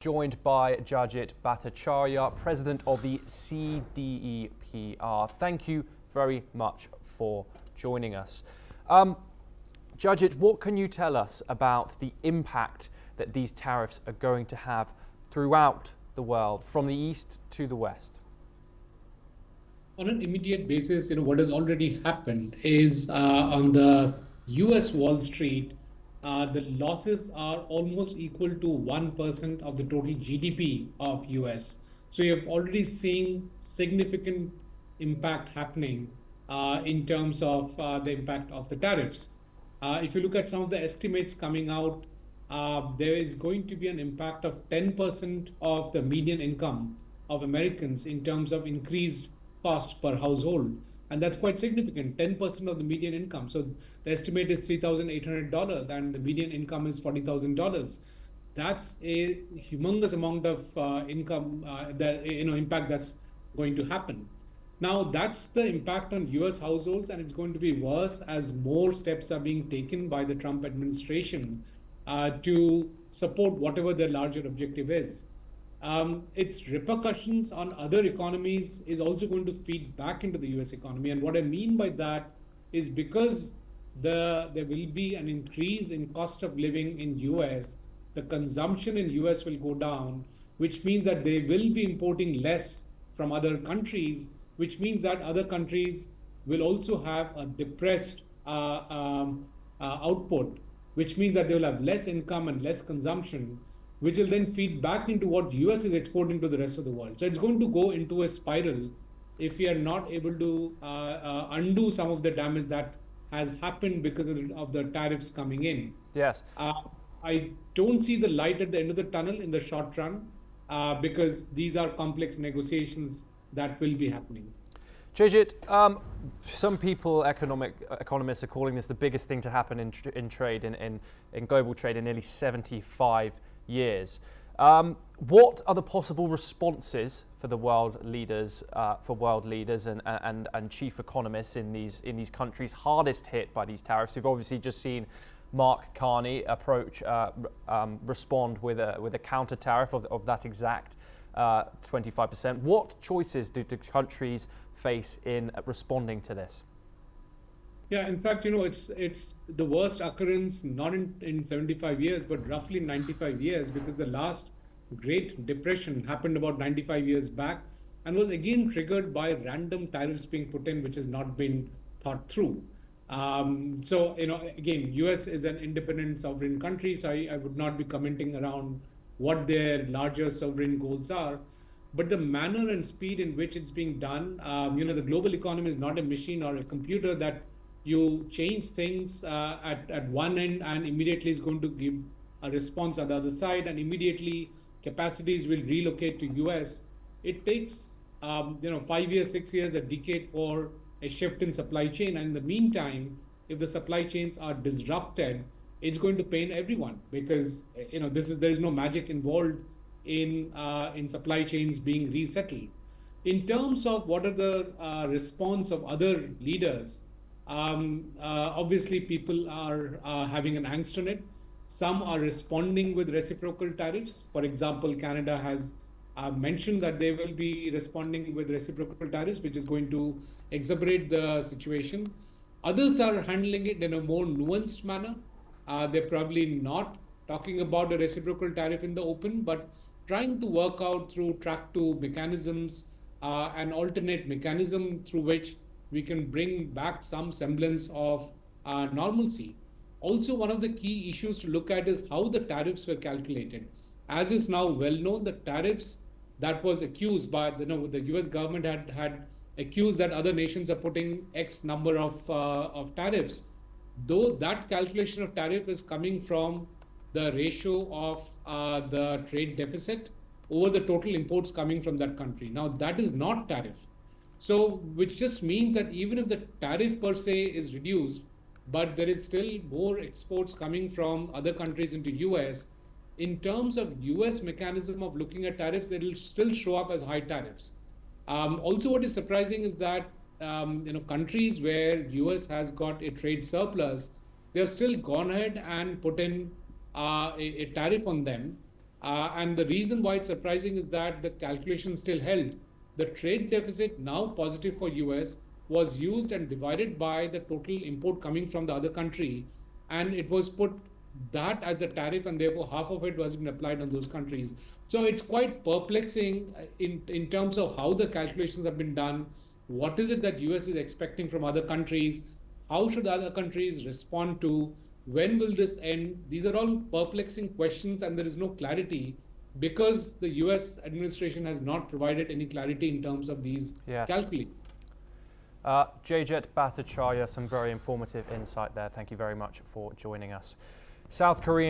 Joined by Jaijit Bhattacharya, President of the C-DEP. Thank you very much for joining us. Jaijit, what can you tell us about the impact that these tariffs are going to have throughout the world, from the east to the west? On an immediate basis, what has already happened is on the US Wall Street, the losses are almost equal to 1% of the total GDP of US. So you have already seen significant impact happening in terms of the impact of the tariffs. If you look at some of the estimates coming out, there is going to be an impact of 10% of the median income of Americans in terms of increased cost per household. And that's quite significant, 10% of the median income. So the estimate is $3,800 and the median income is $40,000. That's a humongous amount of impact that's going to happen. Now, that's the impact on US households, and it's going to be worse as more steps are being taken by the Trump administration to support whatever their larger objective is. Its repercussions on other economies is also going to feed back into the US economy. And what I mean by that is because there will be an increase in cost of living in US, the consumption in US will go down, which means that they will be importing less from other countries, which means that other countries will also have a depressed output, which means that they will have less income and less consumption, which will then feed back into what US is exporting to the rest of the world. So it's going to go into a spiral if we are not able to undo some of the damage that has happened because of the tariffs coming in. Yes. I don't see the light at the end of the tunnel in the short run because these are complex negotiations that will be happening. Jaijit, some people, economists, are calling this the biggest thing to happen in trade, in global trade, in nearly 75 years. What are the possible responses for the world leaders, and chief economists in these countries hardest hit by these tariffs? We've obviously just seen Mark Carney respond with a counter tariff of that exact 25%. What choices do countries face in responding to this? Yeah, in fact, it's the worst occurrence not in 75 years, but roughly 95 years, because the last Great Depression happened about 95 years back and was again triggered by random tariffs being put in, which has not been thought through. So, again, US is an independent sovereign country, so I would not be commenting around what their larger sovereign goals are. But the manner and speed in which it's being done, the global economy is not a machine or a computer that you change things at one end and immediately is going to give a response on the other side, and immediately capacities will relocate to US. It takes 5 years, 6 years, a decade for a shift in supply chain. And in the meantime, if the supply chains are disrupted, it's going to pain everyone, because there is no magic involved in supply chains being resettled. In terms of what are the response of other leaders, obviously people are having an angst on it. Some are responding with reciprocal tariffs. For example, Canada has mentioned that they will be responding with reciprocal tariffs, which is going to exacerbate the situation. Others are handling it in a more nuanced manner. They're probably not talking about a reciprocal tariff in the open, but trying to work out through track two mechanisms, an alternate mechanism through which we can bring back some semblance of normalcy. Also, one of the key issues to look at is how the tariffs were calculated. As is now well known, the tariffs that was accused by the US government had accused that other nations are putting X number of tariffs, though that calculation of tariff is coming from the ratio of the trade deficit over the total imports coming from that country. Now, that is not tariff. So, which just means that even if the tariff per se is reduced, but there is still more exports coming from other countries into US, in terms of US mechanism of looking at tariffs, it will still show up as high tariffs. Also, what is surprising is that countries where US has got a trade surplus, they have still gone ahead and put in a tariff on them, And the reason why it's surprising is that the calculation still held. The trade deficit, now positive for US, was used and divided by the total import coming from the other country, and it was put that as the tariff, and therefore half of it was been applied on those countries. So it's quite perplexing in terms of how the calculations have been done. What is it that US is expecting from other countries? How should other countries respond to? When will this end? These are all perplexing questions, and there is no clarity because the US administration has not provided any clarity in terms of these calculations. Jaijit Bhattacharya, some very informative insight there. Thank you very much for joining us. South Korean